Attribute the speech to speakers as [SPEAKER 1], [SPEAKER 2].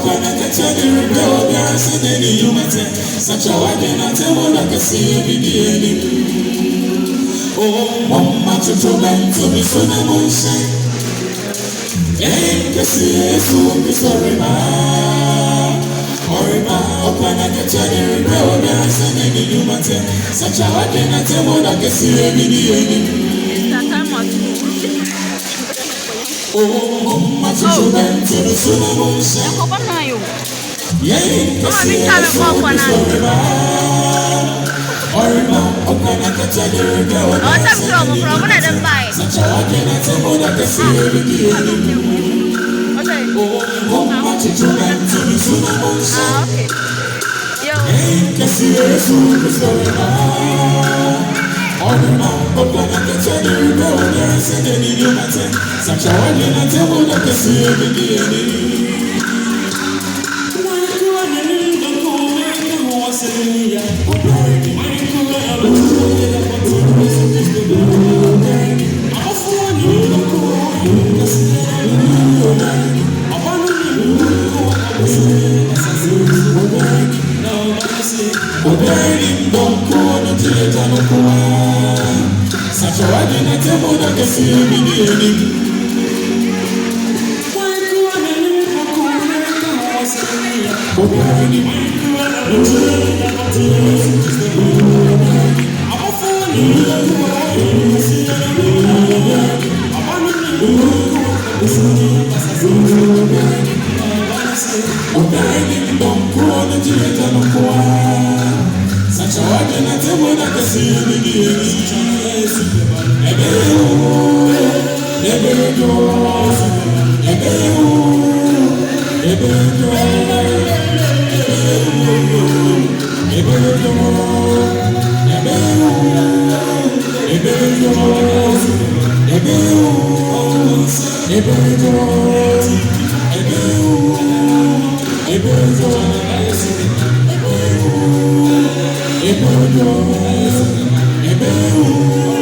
[SPEAKER 1] okana ketani rebel bia sene yumate sacha wade na temo na kasi bidieni oh mama to bento mi sona monse kasi Yesu mi sorry ma Oriba okana ketani rebel bia sene yumate sacha wade na temo na kasi bidieni oh, my children, to the cinema. Yeah,
[SPEAKER 2] Ebeo